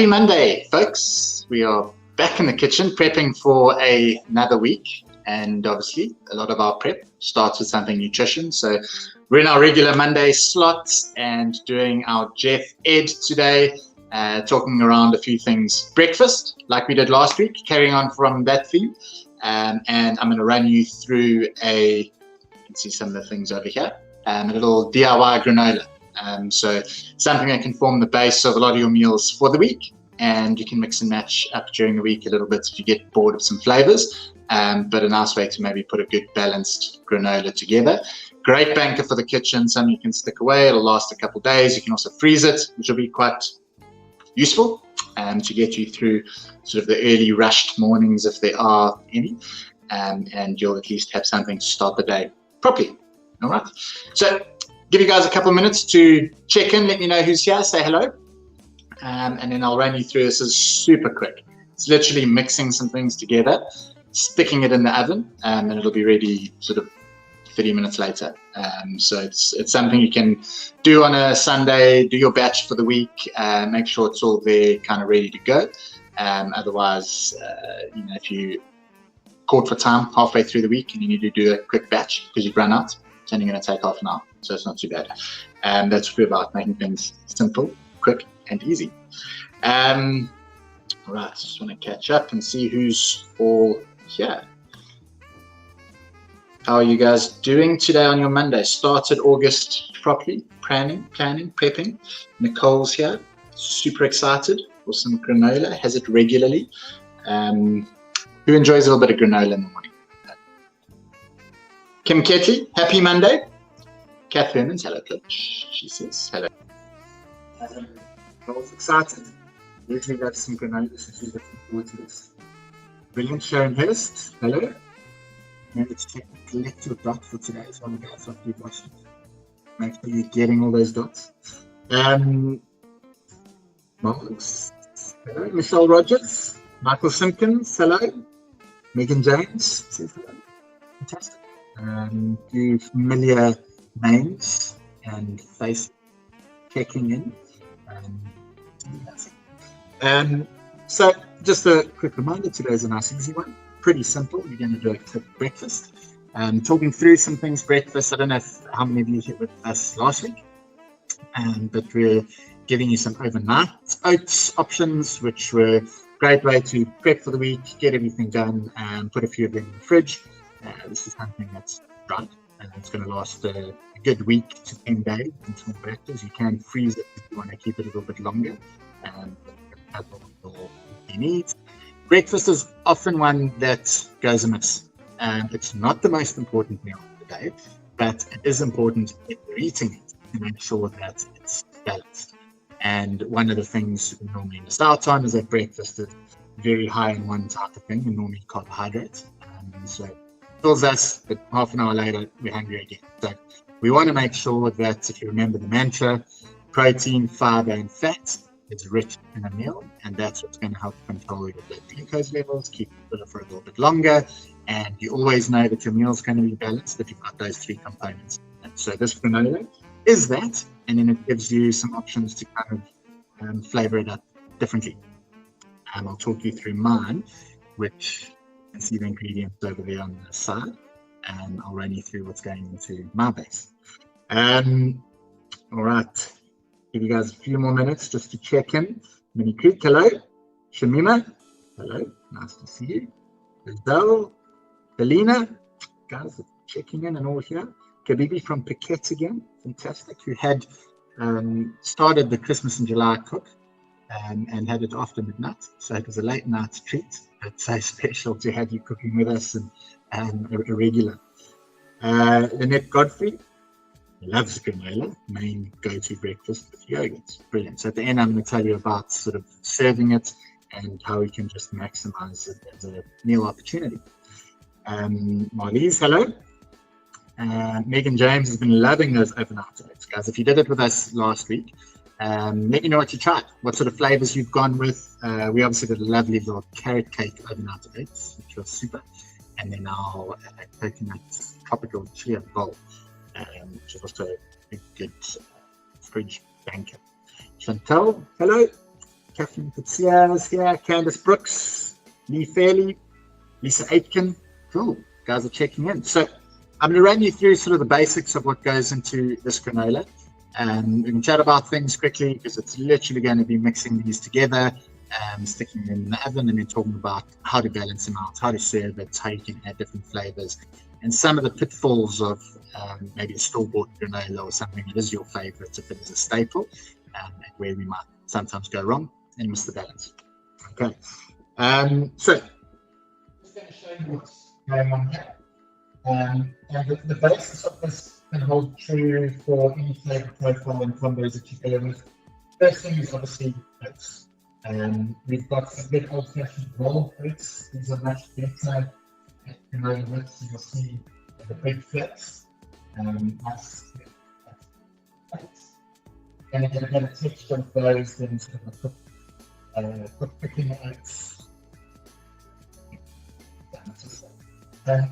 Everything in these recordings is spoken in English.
Happy Monday, folks. We are back in the kitchen prepping for another week. And obviously, a lot of our prep starts with something nutrition. So we're in our regular Monday slots and doing our Jeff Ed today, talking around a few things. Breakfast, like we did last week, carrying on from that theme. And I'm going to run you through you can see some of the things over here, a little DIY granola. So something that can form the base of a lot of your meals for the week, and you can mix and match up during the week a little bit if you get bored of some flavors, but a nice way to maybe put a good balanced granola together. Great banker for the kitchen, something you can stick away. It'll last a couple of days. You can also freeze it, which will be quite useful to get you through sort of the early rushed mornings if there are any, and you'll at least have something to start the day properly. All right, so give you guys a couple of minutes to check in, let me know who's here, say hello, and then I'll run you through. This is super quick. It's literally mixing some things together, sticking it in the oven, and it'll be ready sort of 30 minutes later. So it's something you can do on a Sunday, do your batch for the week, make sure it's all there kind of ready to go. Otherwise, if you caught for time halfway through the week and you need to do a quick batch because you've run out, it's only going to take half an hour, so it's not too bad. That's true about making things simple, quick, and easy. All right, just want to catch up and see who's all here. How are you guys doing today on your Monday? Started August properly, planning, prepping. Nicole's here, super excited for some granola, has it regularly. Who enjoys a little bit of granola in the morning? Kim Ketty, happy Monday. Kath Hermans, hello, Coach. She says hello. I was excited. Usually got some granola, so she's looking forward to this. Brilliant. Sharon Hurst, hello. Remember to check the collective dot for today as well, guys, after you've watched it. Make sure you're getting all those dots. Marks, hello. Michelle Rogers, Michael Simpkins, hello. Megan James says hello. Fantastic. Few familiar names and faces checking in. So just a quick reminder, today's a nice easy one. Pretty simple. We're going to do a quick breakfast. Talking through some things breakfast. I don't know how many of you hit with us last week, but we're giving you some overnight oats options, which were a great way to prep for the week, get everything done, and put a few of them in the fridge. This is something that's right, and it's going to last a good week to 10 days in small batches. You can freeze it if you want to keep it a little bit longer, and have all you need. Breakfast is often one that goes amiss. It's not the most important meal of the day, but it is important if you're eating it to make sure that it's balanced. And one of the things we normally miss out on is that breakfast is very high in one type of thing, and normally carbohydrates. So it fills us, but half an hour later, we're hungry again. So we want to make sure that, if you remember the mantra, protein, fiber, and fat is rich in a meal, and that's what's going to help control your blood glucose levels, keep it for a little bit longer, and you always know that your meal is going to be balanced if you've got those three components. And so this granola is that, and then it gives you some options to kind of flavor it up differently. I'll talk you through mine, which you can see the ingredients over there on the side, and I'll run you through what's going into my base. All right, give you guys a few more minutes just to check in. Minnie Creek, hello. Shamima, hello, nice to see you. Isabel, Belina, guys checking in and all here. Kabibi from Phuket again, fantastic, who had started the Christmas in July cook and had it after midnight, so it was a late night treat. It's so special to have you cooking with us and a regular. Lynette Godfrey loves granola, main go-to breakfast with yogurt. Brilliant. So at the end, I'm going to tell you about sort of serving it and how we can just maximize it as a meal opportunity. Marlies, hello. Megan James has been loving those overnight oats, guys. If you did it with us last week, let me know what you tried, what sort of flavors you've gone with. We obviously did a lovely little carrot cake overnight oats, which was super. And then our coconut tropical chia bowl, which is also a good fridge banker. Chantal, hello. Kathleen Fitzgerald's here, Candace Brooks, Lee Fairley, Lisa Aitken. Cool, guys are checking in. So I'm going to run you through sort of the basics of what goes into this granola. And we can chat about things quickly because it's literally going to be mixing these together and sticking them in the oven and then talking about how to balance them out, how to serve it, how you can add different flavors, and some of the pitfalls of maybe a store-bought granola or something that is your favorite if it is a staple, and where we might sometimes go wrong and miss the balance. Okay, so I'm just going to show you what's going on here. And the basis of this can hold true for any flavor profile and combos that you go with. First thing is obviously oats. We've got some good old-fashioned rolled oats. These are much better at granola oats. You'll see the big flakes. Nice flakes. And again, a better texture of those than sort of a cooked picking oats.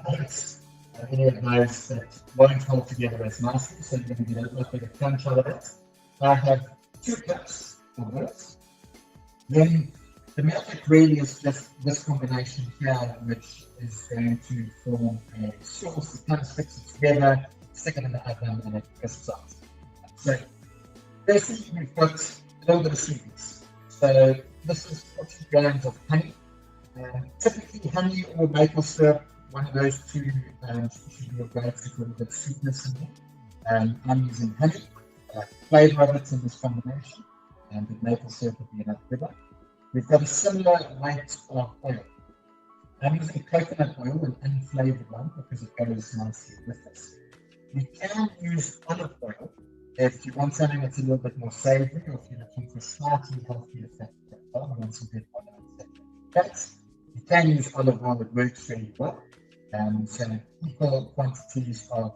Oats. Any of those that won't hold together as nicely, so you're going to get a little bit of crunch out of it. I have 2 cups of this. Then the magic really is just this combination here, which is going to form a sauce that kind of sticks it together, stick it in the oven, and it crisps up. So basically we've got a little bit of sweetness. So this is 40 grams of honey. Typically honey or maple syrup, one of those two should be a great to put a bit of sweetness in there. I'm using honey, flavour of it in this combination, and the maple syrup would be enough flavor. We've got a similar weight of oil. I'm using coconut oil, an unflavoured one, because it goes nicely with this. You can use olive oil if you want something that's a little bit more savoury, or if you're looking for slightly healthier fat profile, and want some good fats. You can use olive oil, it works really well. So equal quantities of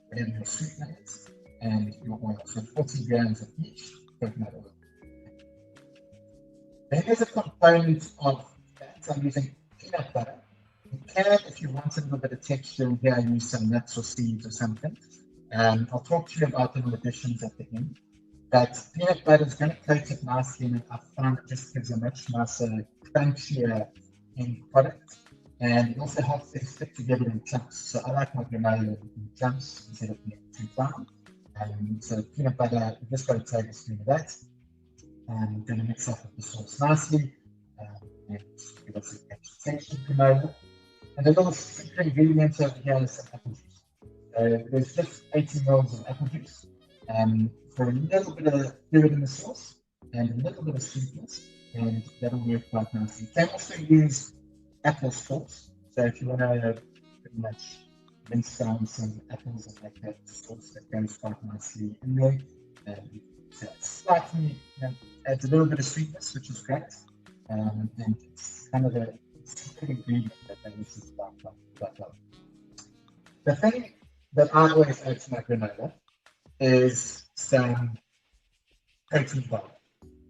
whatever your sweetener is and your oil. So 40 grams of each coconut oil. Then there's a component of fat. I'm using peanut butter. You can, if you want a little bit of texture in here, use some nuts or seeds or something. I'll talk to you about the additions at the end. But peanut butter is going to coat it nicely, and I find it just gives a much nicer, crunchier end product. And it also helps it stick together in chunks. So I like my granola in chunks instead of being too fine. So peanut butter, you've just got a tablespoon of that. I'm going to mix up with the sauce nicely and give us an extra texture granola. And the little secret ingredient over here is some apple juice. There's just 80 mils of apple juice for a little bit of fluid in the sauce and a little bit of sweetness, and that'll work quite nicely. You can also use apple sauce. So if you want to pretty much mince down some apples and make that sauce that goes quite nicely in there. So it slightly adds a little bit of sweetness, which is great. And it's kind of a secret ingredient that this is quite well. The thing that I always add to my granola is some protein powder.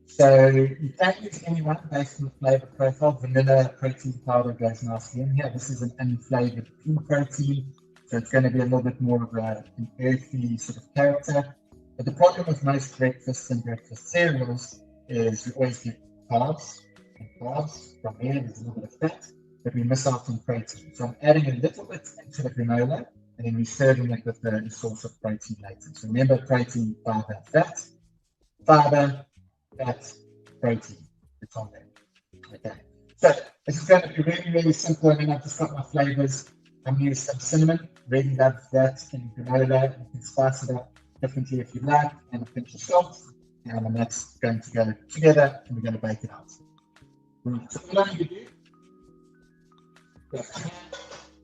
So you can use any one based on the flavor profile. Vanilla protein powder goes nicely in here. This is an unflavored pea protein, so it's going to be a little bit more of an earthy sort of character. But the problem with most breakfasts and breakfast cereals is we always get carbs, and carbs from there, there's a little bit of fat, but we miss out on protein. So I'm adding a little bit into the granola, and then we're serving it with a source of protein later. So remember, protein, fiber, fat. Fiber, fat, protein. It's on there. Okay. So this is going to be really, really simple. And then I've just got my flavors. I'm using some cinnamon. Really love that in granola. You can spice it up differently if you like, and a pinch of salt. And that's going to go together, and we're going to bake it out. So what I need to do,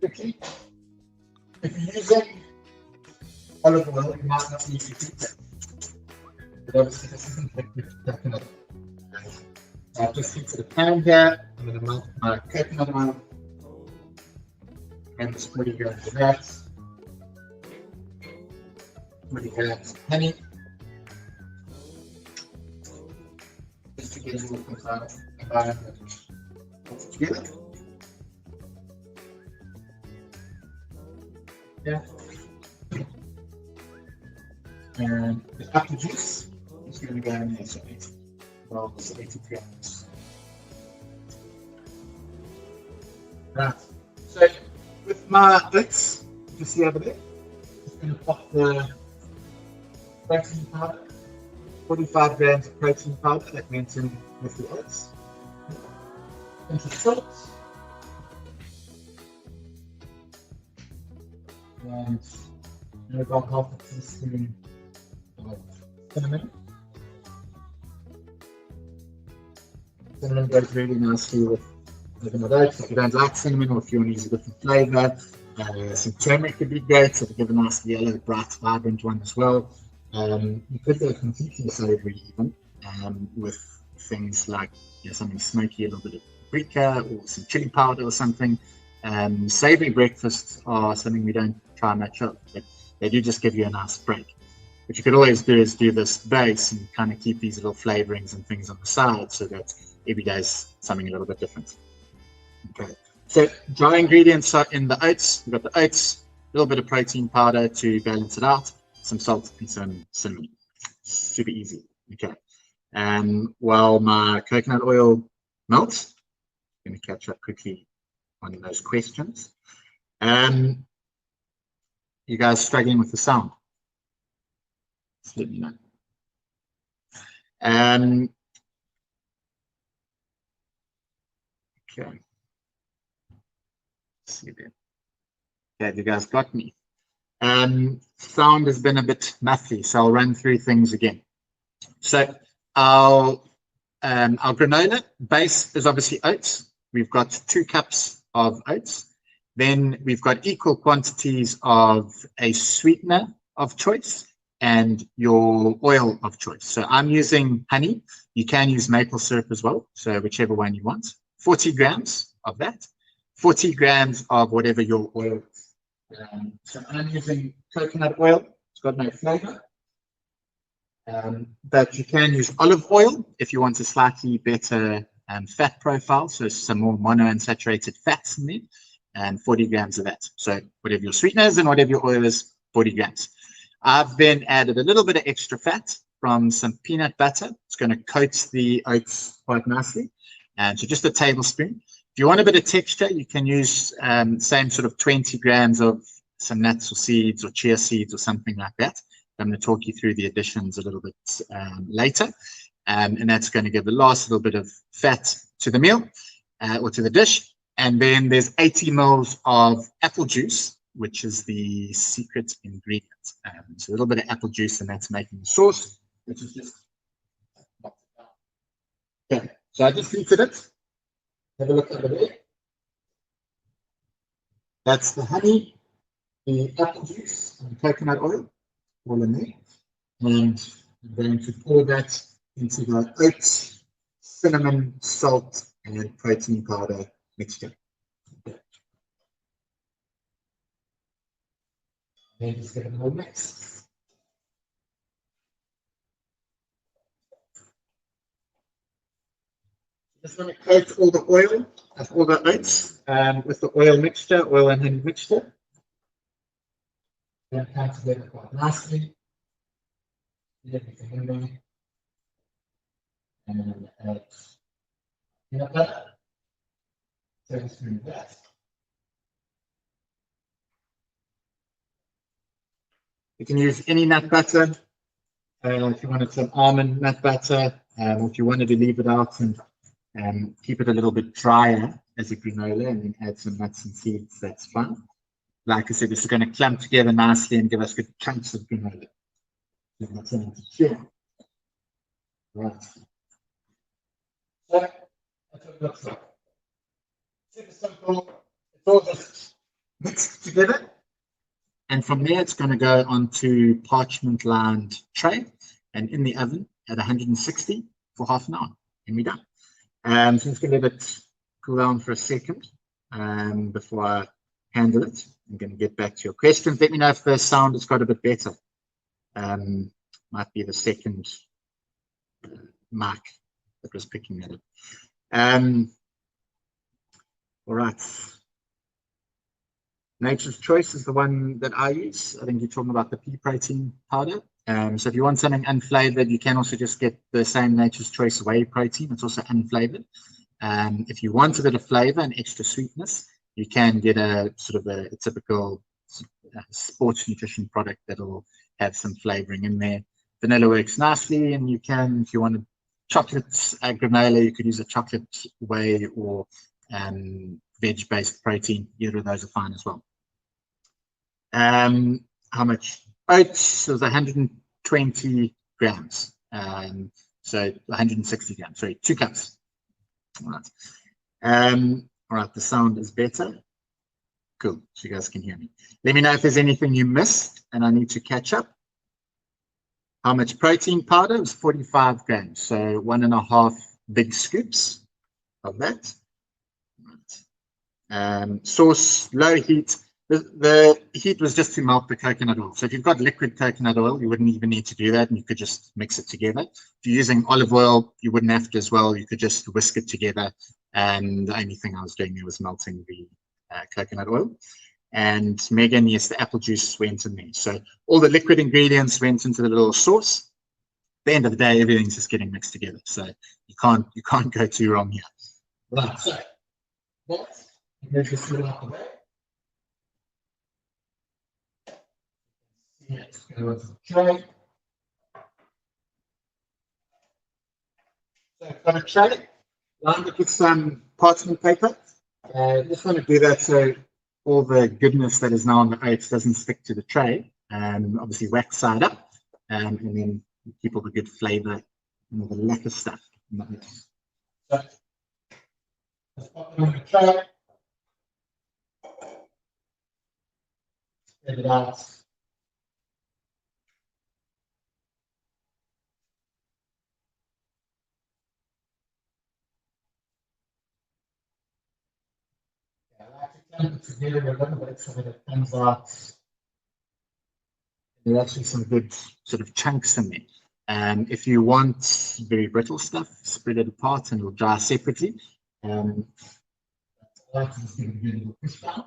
quickly, if you're using olive oil, you might not need to heat it. But obviously this isn't liquid coconut oil. So I've just heated a pan here. I'm going to melt my coconut oil. And just 40 grams of that. 40 grams of honey. Just to get a little environment together. Yeah. And the apple juice is going to go in there. So rolls 80 grams. Right. So with my oats, you see over there, just going to pop the protein powder, 45 grams of protein powder that went in with the oats. Into salt. And about half a teaspoon of cinnamon. Cinnamon goes really nicely with the oats. If you don't like cinnamon or if you want to use a different flavor, some turmeric would be great, so to give a nice yellow, bright, vibrant one as well. You could go completely savory even with things like something smoky, a little bit of paprika or some chili powder or something. Savory breakfasts are something we don't try much of, but they do just give you a nice break. What you could always do is do this base and kind of keep these little flavorings and things on the side so that every day is something a little bit different. Okay, so dry ingredients are in the oats. We've got the oats, a little bit of protein powder to balance it out, some salt and some cinnamon. Super easy. Okay, while my coconut oil melts, I'm going to catch up quickly on those questions. You guys struggling with the sound? Just let me know. Okay. Let's see there. Okay, you guys got me. Sound has been a bit muffly, so I'll run through things again. So our granola base is obviously oats. We've got 2 cups of oats. Then we've got equal quantities of a sweetener of choice and your oil of choice. So I'm using honey. You can use maple syrup as well, so whichever one you want. 40 grams of that. 40 grams of whatever your oil is. So I'm using coconut oil. It's got no flavor. But you can use olive oil if you want a slightly better fat profile, so some more monounsaturated fats in there, and 40 grams of that. So whatever your sweetener is and whatever your oil is, 40 grams. I've then added a little bit of extra fat from some peanut butter. It's going to coat the oats quite nicely. And so just a tablespoon. If you want a bit of texture, you can use same sort of 20 grams of some nuts or seeds or chia seeds or something like that. I'm going to talk you through the additions a little bit later. And that's going to give the last little bit of fat to the meal or to the dish. And then there's 80 mils of apple juice, which is the secret ingredient. So a little bit of apple juice, and that's making the sauce, which is just... Okay, so I just heated it. Have a look over there. That's the honey, the apple juice, and coconut oil, all in there. And I'm going to pour that into the oats, cinnamon, salt, and protein powder mixture. Then just give it a little mix. Just want to coat all the oil of all the oats with the oil mixture, oil and honey mixture. Then come together quite nicely. Everything in there. And then add peanut butter. Tablespoon of that. You can use any nut butter. If you wanted some almond nut butter, if you wanted to leave it out and keep it a little bit drier as a granola and then add some nuts and seeds, that's fine. Like I said, this is going to clump together nicely and give us good chunks of granola. That's it. Right. So that's what it looks like. Super simple. It's all just mixed together. And from there, it's going to go onto parchment lined tray and in the oven at 160 for half an hour. And we're done. So just going to let it cool down for a second before I handle it. I'm going to get back to your questions. Let me know if the sound has got a bit better. Might be the second mic that was picking that up. All right. Nature's Choice is the one that I use. I think you're talking about the pea protein powder. So if you want something unflavored, you can also just get the same Nature's Choice whey protein. It's also unflavored. If you want a bit of flavor and extra sweetness, you can get a sort of a typical sports nutrition product that'll have some flavoring in there. Vanilla works nicely, and you can, if you want a chocolate granola, you could use a chocolate whey or veg-based protein. Either of those are fine as well. How much? Oats was 120 grams. So 160 grams, sorry, 2 cups. All right. All right, the sound is better. Cool, so you guys can hear me. Let me know if there's anything you missed and I need to catch up. How much protein powder? Was 45 grams, so 1.5 big scoops of that. Right. Sauce, low heat. The heat was just to melt the coconut oil. So if you've got liquid coconut oil, you wouldn't even need to do that, and you could just mix it together. If you're using olive oil, you wouldn't have to as well. You could just whisk it together. And the only thing I was doing there was melting the coconut oil. And Megan, yes, the apple juice went in there. So all the liquid ingredients went into the little sauce. At the end of the day, everything's just getting mixed together. So you can't go too wrong here. Right. So let's just put it out the way. Yes, go with the tray. So I've got a tray, lined it with some parchment paper. Just want to do that so all the goodness that is now on the oats doesn't stick to the tray. Obviously wax side up, and then keep all the good flavor and all the lekker stuff. So let's pop it on the tray. Spread it out. I like to clump it together a little bit so that it comes out. There's actually some good sort of chunks in there. If you want very brittle stuff, spread it apart and it'll dry separately. I like to just give it a little push down.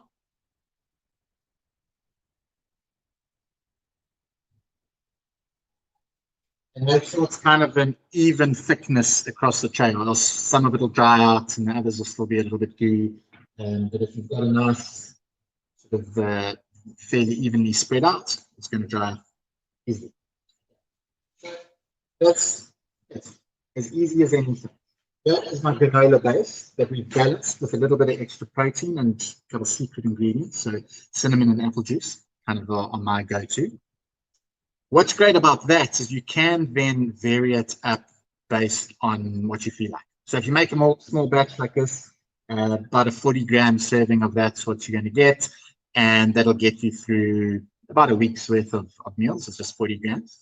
And make sure it's kind of an even thickness across the tray, or else some of it will dry out and the others will still be a little bit gooey. But if you've got a nice sort of fairly evenly spread out, it's going to dry easily. So that's as easy as anything. That is my granola base that we've balanced with a little bit of extra protein and got a secret ingredient. So cinnamon and apple juice kind of on my go-to. What's great about that is you can then vary it up based on what you feel like. So if you make a small batch like this, about a 40-gram serving of that's what you're going to get, and that'll get you through about a week's worth of meals. It's just 40 grams.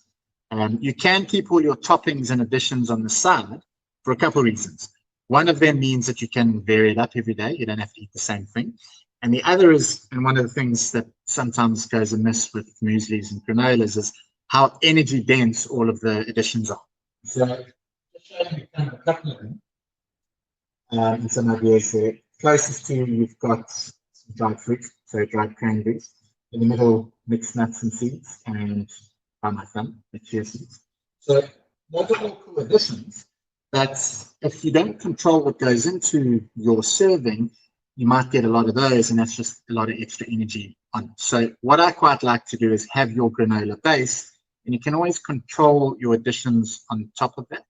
You can keep all your toppings and additions on the side for a couple of reasons. One of them means that you can vary it up every day. You don't have to eat the same thing. And the other is, and one of the things that sometimes goes amiss with mueslis and granolas, is how energy dense all of the additions are. So just showing you kind of a couple of them. And some ideas there. Closest to you, you've got some dried fruit, so dried cranberries. In the middle, mixed nuts and seeds, and by my thumb, the chia seeds. So those are all cool additions. But if you don't control what goes into your serving, you might get a lot of those, and that's just a lot of extra energy on it. So what I quite like to do is have your granola base, and you can always control your additions on top of that.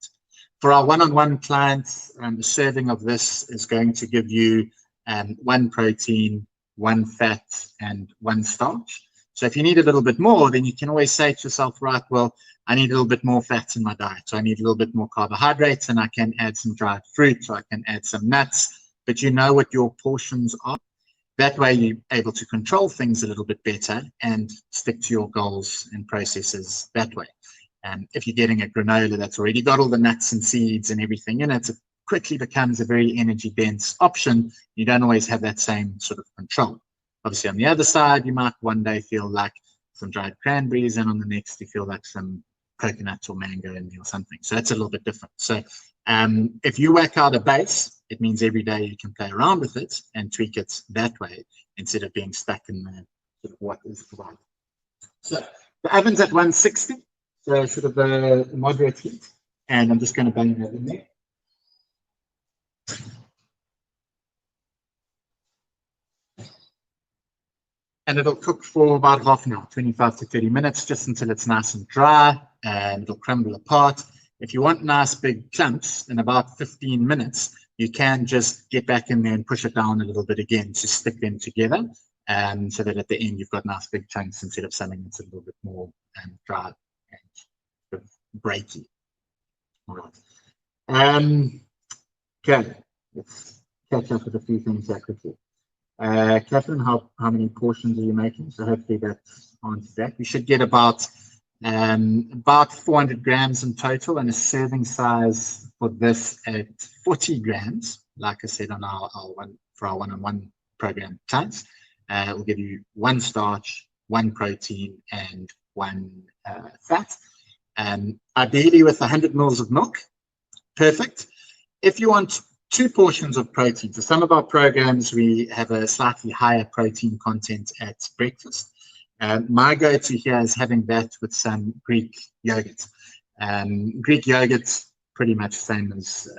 For our one-on-one clients, the serving of this is going to give you 1 protein, 1 fat, and 1 starch. So if you need a little bit more, then you can always say to yourself, right, well, I need a little bit more fats in my diet. So I need a little bit more carbohydrates, and I can add some dried fruit, or I can add some nuts, but you know what your portions are. That way you're able to control things a little bit better and stick to your goals and processes that way. If you're getting a granola that's already got all the nuts and seeds and everything in it, it quickly becomes a very energy dense option. You don't always have that same sort of control. Obviously, on the other side, you might one day feel like some dried cranberries, and on the next, you feel like some coconut or mango in there or something. So that's a little bit different. So if you work out a base, it means every day you can play around with it and tweak it that way instead of being stuck in the sort of what is provided. So the oven's at 160. So sort of a moderate heat, and I'm just going to bang that in there. And it'll cook for about half an hour, 25 to 30 minutes, just until it's nice and dry and it'll crumble apart. If you want nice big chunks, in about 15 minutes, you can just get back in there and push it down a little bit again to stick them together, so that at the end you've got nice big chunks instead of something that's a little bit more dry and sort of breaky. All right. Okay, let's catch up with a few things here quickly. Catherine, how many portions are you making? So hopefully that's answers that. We should get about 400 grams in total, and a serving size for this at 40 grams. Like I said on our one-on-one program times, we'll give you 1 starch, 1 protein, and 1 fat. Ideally with 100 mils of milk, perfect. If you want 2 portions of protein, so some of our programs we have a slightly higher protein content at breakfast. My go-to here is having that with some Greek yogurt. Greek yogurt's pretty much the same as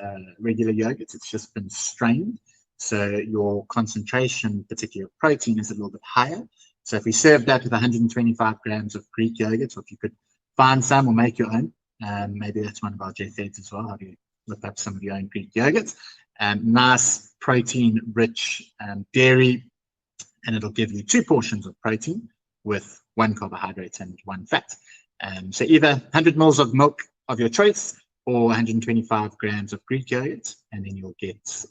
regular yogurt. It's just been strained, so your concentration, particularly of protein, is a little bit higher. So if we serve that with 125 grams of Greek yogurt, or if you could find some or make your own, maybe that's one of our Jet Feds as well. How do you whip up some of your own Greek yogurt? Nice protein-rich dairy, and it'll give you 2 portions of protein with 1 carbohydrate and 1 fat. So either 100 mils of milk of your choice or 125 grams of Greek yogurt, and then you'll get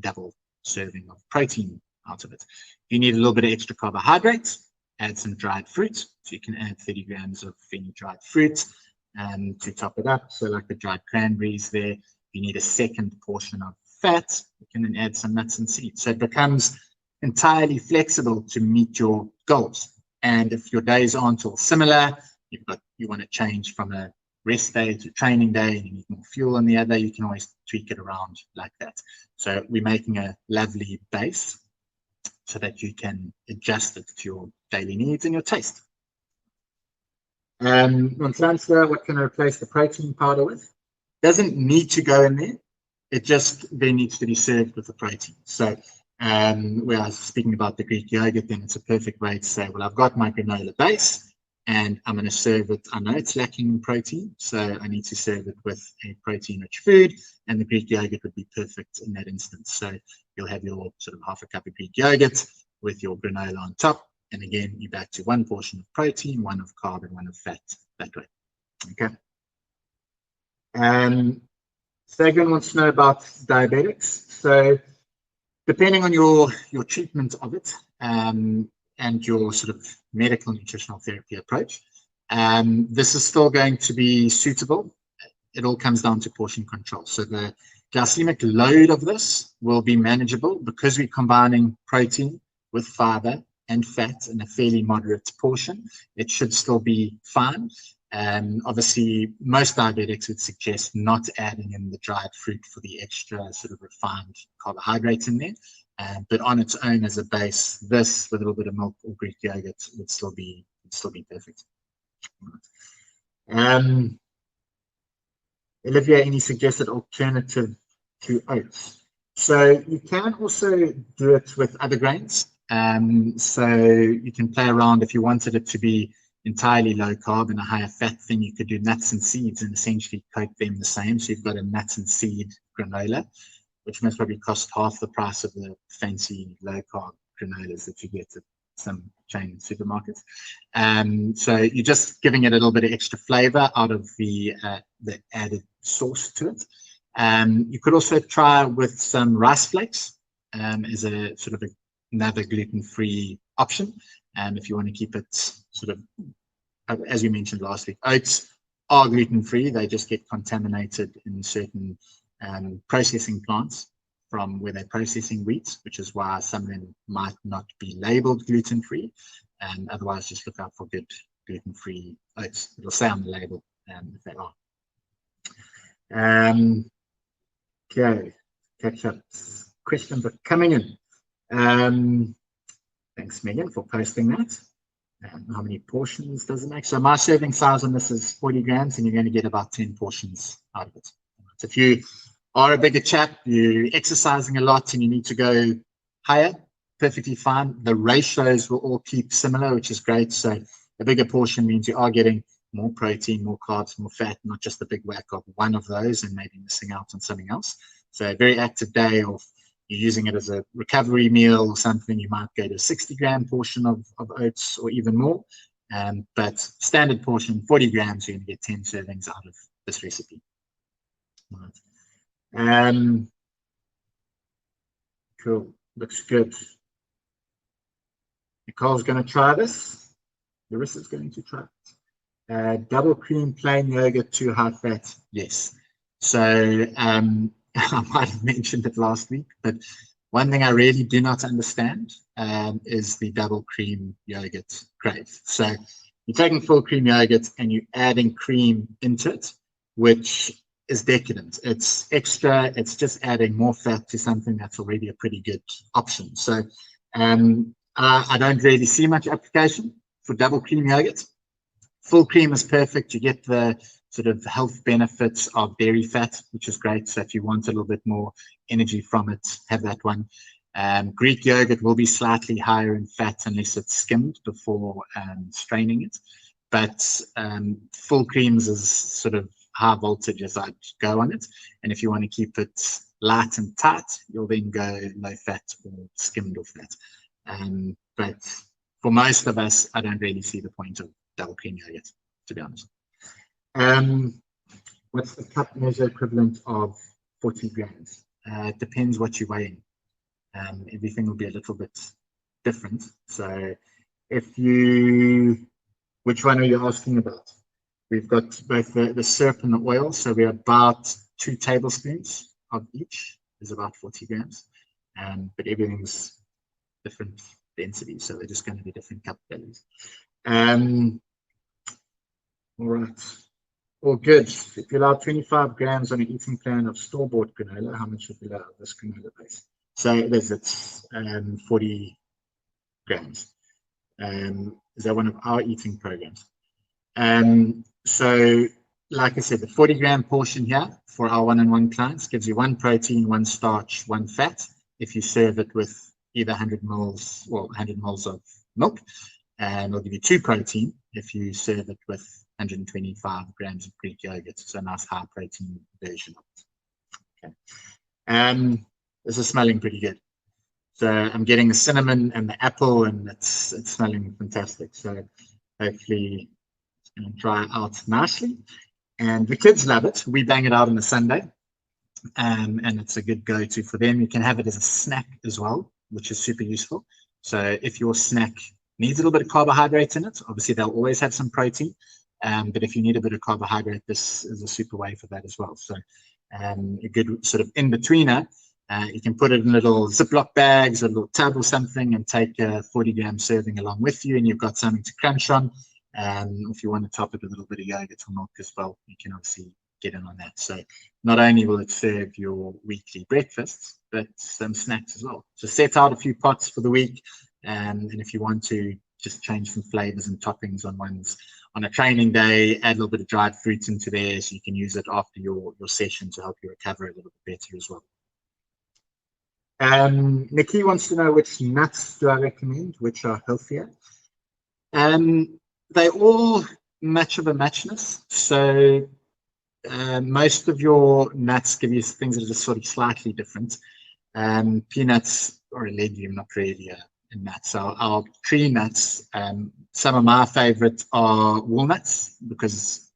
double serving of protein out of it. If you need a little bit of extra carbohydrates, add some dried fruit. So you can add 30 grams of any dried fruit to top it up. So like the dried cranberries there. If you need a second portion of fat, you can then add some nuts and seeds. So it becomes entirely flexible to meet your goals. And if your days aren't all similar, you want to change from a rest day to training day, and you need more fuel on the other, you can always tweak it around like that. So we're making a lovely base so that you can adjust it to your daily needs and your taste. On transfer, what can I replace the protein powder with? Doesn't need to go in there. It just then needs to be served with the protein. So where I was speaking about the Greek yogurt, then it's a perfect way to say, well, I've got my granola base and I'm going to serve it. I know it's lacking in protein, so I need to serve it with a protein-rich food, and the Greek yogurt would be perfect in that instance. So you'll have your sort of half a cup of Greek yogurt with your granola on top, and again, you're back to 1 portion of protein, 1 of carb, and 1 of fat that way. Okay. Sagan wants to know about diabetics. So depending on your treatment of it and your sort of medical nutritional therapy approach, this is still going to be suitable. It all comes down to portion control. So the glycemic load of this will be manageable because we're combining protein with fiber and fat in a fairly moderate portion. It should still be fine. Obviously, most diabetics would suggest not adding in the dried fruit for the extra sort of refined carbohydrates in there. But on its own as a base, this with a little bit of milk or Greek yogurt would still be perfect. Olivia, any suggested alternative to oats? So you can also do it with other grains. So you can play around if you wanted it to be entirely low carb and a higher fat thing. You could do nuts and seeds and essentially coat them the same. So you've got a nuts and seed granola, which must probably cost half the price of the fancy low carb granolas that you get at some chain supermarkets. So you're just giving it a little bit of extra flavor out of the added sauce to it. You could also try with some rice flakes as a sort of another gluten-free option. If you want to keep it sort of, as we mentioned last week, oats are gluten-free. They just get contaminated in certain processing plants from where they're processing wheat, which is why some of them might not be labeled gluten-free. Otherwise, just look out for good gluten-free oats. It'll say on the label if they are. Okay, catch up. Questions are coming in. Thanks, Megan, for posting that. How many portions does it make? So my serving size on this is 40 grams, and you're going to get about 10 portions out of it. So if you are a bigger chap, you're exercising a lot, and you need to go higher, perfectly fine. The ratios will all keep similar, which is great. So a bigger portion means you are getting more protein, more carbs, more fat, not just a big whack of one of those and maybe missing out on something else. So a very active day, or you're using it as a recovery meal or something, you might go to a 60-gram portion of oats or even more. But standard portion, 40 grams, you're going to get 10 servings out of this recipe. Right. Cool. Looks good. Nicole's going to try this. Larissa's going to try it. Double cream plain yogurt, too high fat. Yes. So I might have mentioned it last week, but one thing I really do not understand is the double cream yogurt craze. So you're taking full cream yogurt and you're adding cream into it, which is decadent. It's extra. It's just adding more fat to something that's already a pretty good option. So I don't really see much application for double cream yogurt. Full cream is perfect. You get the sort of health benefits of dairy fat, which is great. So if you want a little bit more energy from it, have that one. Greek yogurt will be slightly higher in fat unless it's skimmed before straining it. But full creams is sort of high voltage as I'd go on it. And if you want to keep it light and tight, you'll then go low fat or skimmed or fat. But for most of us, I don't really see the point of double cream yogurt, to be honest. What's the cup measure equivalent of 40 grams? It depends what you're weighing. Everything will be a little bit different. So if you, which one are you asking about? We've got both the syrup and the oil. So we're about 2 tablespoons of each is about 40 grams. But everything's different density. So they're just going to be different cup values. All right. All good. If you allow 25 grams on an eating plan of store-bought granola, how much would you allow this granola base? So it's 40 grams. Is that one of our eating programs? So, like I said, the 40-gram portion here for our one-on-one clients gives you 1 protein, 1 starch, 1 fat. If you serve it with either 100 mils of milk, and it'll give you 2 protein if you serve it with 125 grams of Greek yogurt. So a nice high protein version of it. Okay. This is smelling pretty good. So I'm getting the cinnamon and the apple, and it's smelling fantastic. So hopefully it's going to dry out nicely. And the kids love it. We bang it out on a Sunday. And it's a good go-to for them. You can have it as a snack as well, which is super useful. So if your snack needs a little bit of carbohydrate in it, obviously they'll always have some protein. But if you need a bit of carbohydrate, this is a super way for that as well. So a good sort of in-betweener. You can put it in little Ziploc bags, a little tub or something, and take a 40-gram serving along with you, and you've got something to crunch on. If you want to top it with a little bit of yogurt or milk as well, you can obviously get in on that. So not only will it serve your weekly breakfasts, but some snacks as well. So set out a few pots for the week, and if you want to just change some flavors and toppings on ones on a training day, add a little bit of dried fruits into there so you can use it after your session to help you recover a little bit better as well. Nikki wants to know which nuts do I recommend, which are healthier. They're all much of a muchness. So most of your nuts give you things that are just sort of slightly different. Peanuts are a legume, not really a nut. So our tree nuts, some of my favorites are walnuts because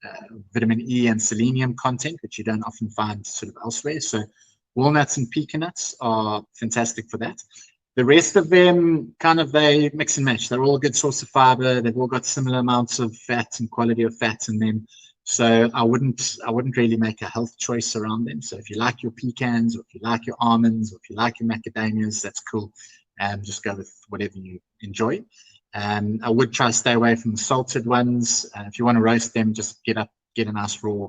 vitamin E and selenium content, which you don't often find sort of elsewhere. So walnuts and pecan nuts are fantastic for that. The rest of them, kind of, they mix and match. They're all a good source of fiber. They've all got similar amounts of fat and quality of fat in them. So I wouldn't really make a health choice around them. So if you like your pecans, or if you like your almonds, or if you like your macadamias, that's cool. Just go with whatever you enjoy. I would try to stay away from the salted ones. If you want to roast them, just get a nice raw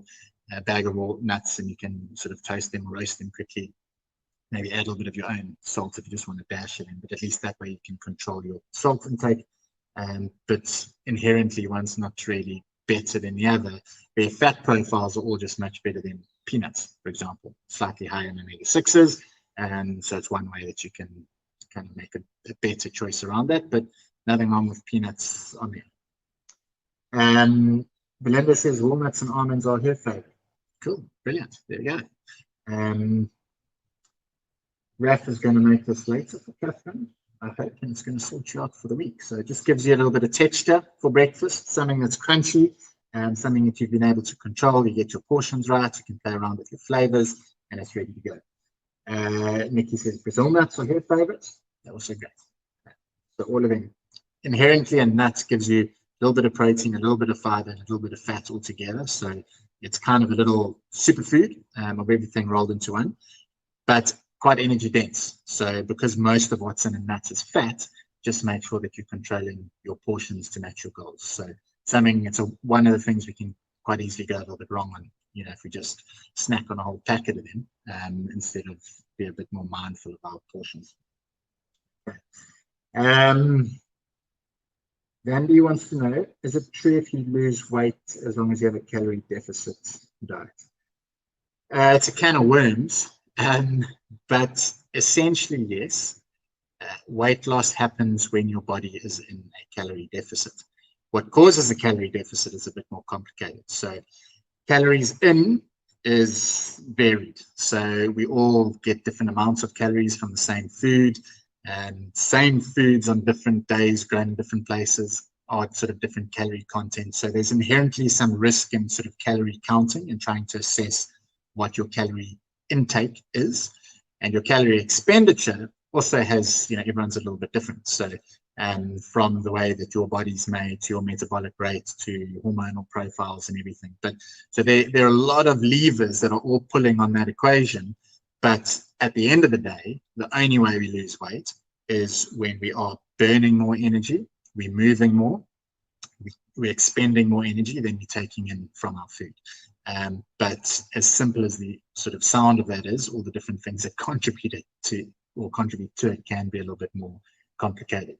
bag of raw nuts, and you can sort of toast them or roast them quickly. Maybe add a little bit of your own salt if you just want to dash it in, but at least that way you can control your salt intake. but inherently one's not really better than the other. Their fat profiles are all just much better than peanuts, for example, slightly higher in omega-6s. And so it's one way that you can kind of make a better choice around that, but nothing wrong with peanuts on there. Belinda says walnuts and almonds are her favorite. Cool, brilliant. There you go. Raf is going to make this later for Catherine, I hope, and it's going to sort you out for the week. So it just gives you a little bit of texture for breakfast, something that's crunchy and something that you've been able to control. You get your portions right, you can play around with your flavors, and it's ready to go. Nikki says Brazil nuts are her favorites. They're also great. So all of them. Inherently, a nut gives you a little bit of protein, a little bit of fiber, and a little bit of fat all together. So it's kind of a little superfood of everything rolled into one, but quite energy dense. So because most of what's in a nut is fat, just make sure that you're controlling your portions to match your goals. So it's one of the things we can quite easily go a little bit wrong on, if we just snack on a whole packet of them instead of be a bit more mindful of our portions. Okay. Randy wants to know, is it true if you lose weight as long as you have a calorie deficit diet? It's a can of worms, but essentially, yes. Weight loss happens when your body is in a calorie deficit. What causes a calorie deficit is a bit more complicated. So calories in is varied. So we all get different amounts of calories from the same food, and same foods on different days grown in different places are sort of different calorie content. So there's inherently some risk in sort of calorie counting and trying to assess what your calorie intake is. And your calorie expenditure also has, everyone's a little bit different. So from the way that your body's made to your metabolic rate to hormonal profiles and everything. But so there are a lot of levers that are all pulling on that equation. But at the end of the day, the only way we lose weight is when we are burning more energy, we're moving more, we're expending more energy than we're taking in from our food. But as simple as the sort of sound of that is, all the different things that contribute to it can be a little bit more complicated.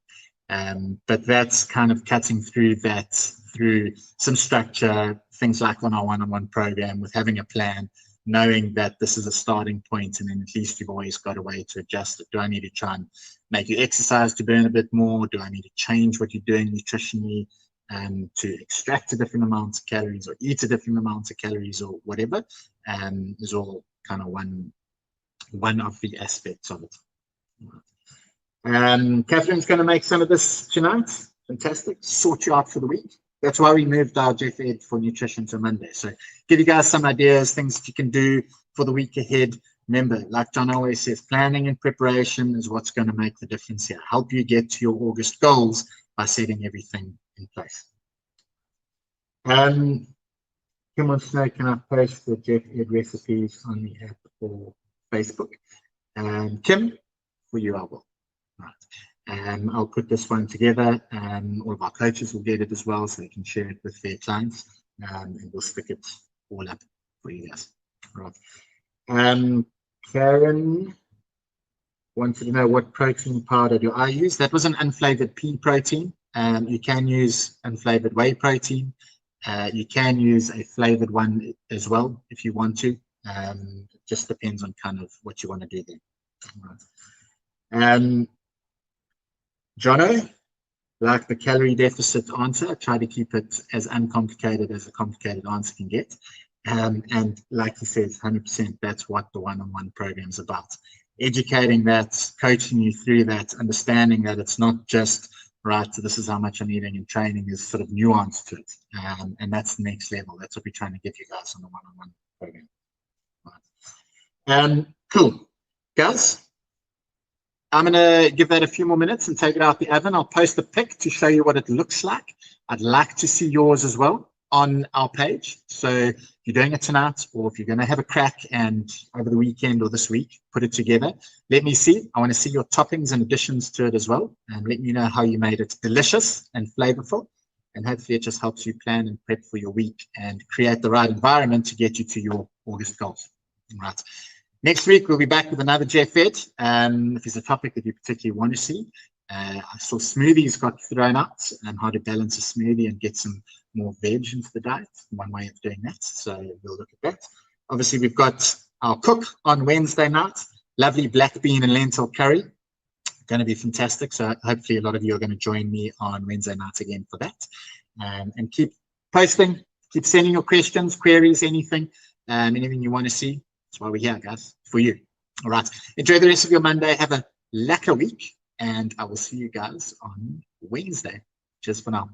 But that's kind of cutting through that through some structure, things like on our one-on-one program with having a plan, knowing that this is a starting point, and then at least you've always got a way to adjust it. Do I need to try and make you exercise to burn a bit more? Do I need to change what you're doing nutritionally to extract a different amount of calories or eat a different amount of calories or whatever? Is all kind of one of the aspects of it. Catherine's going to make some of this tonight. Fantastic. Sort you out for the week. That's why we moved our Jeff Ed for nutrition to Monday. So give you guys some ideas, things that you can do for the week ahead. Remember, like John always says, planning and preparation is what's going to make the difference here. Help you get to your August goals by setting everything in place. Kim wants to know, can I post the Jeff Ed recipes on the app or Facebook? Kim, for you, I will. Right. I'll put this one together. All of our coaches will get it as well, so they can share it with their clients, and we'll stick it all up for you guys. All right. Karen wanted to know what protein powder do I use. That was an unflavored pea protein. You can use unflavored whey protein. You can use a flavored one as well if you want to. It just depends on kind of what you want to do there. All right. Jono, like the calorie deficit answer, I try to keep it as uncomplicated as a complicated answer can get. And like he says, 100%, that's what the one-on-one program is about. Educating that, coaching you through that, understanding that it's not just, right, so this is how much I'm eating, and training is sort of nuance to it. And that's the next level. That's what we're trying to give you guys on the one-on-one program. Right. Cool. Guys, I'm going to give that a few more minutes and take it out the oven. I'll post a pic to show you what it looks like. I'd like to see yours as well on our page. So if you're doing it tonight, or if you're going to have a crack and over the weekend or this week, put it together. Let me see. I want to see your toppings and additions to it as well. And let me know how you made it delicious and flavorful. And hopefully it just helps you plan and prep for your week and create the right environment to get you to your August goals. All right. Next week, we'll be back with another Jeff Ed. If there's a topic that you particularly want to see, I saw smoothies got thrown out and how to balance a smoothie and get some more veg into the diet. One way of doing that. So we'll look at that. Obviously, we've got our cook on Wednesday night. Lovely black bean and lentil curry. Going to be fantastic. So hopefully a lot of you are going to join me on Wednesday night again for that. And keep posting, keep sending your questions, queries, anything you want to see. That's why we're here, guys, for you. All right. Enjoy the rest of your Monday. Have a lekker week. And I will see you guys on Wednesday. Cheers for now.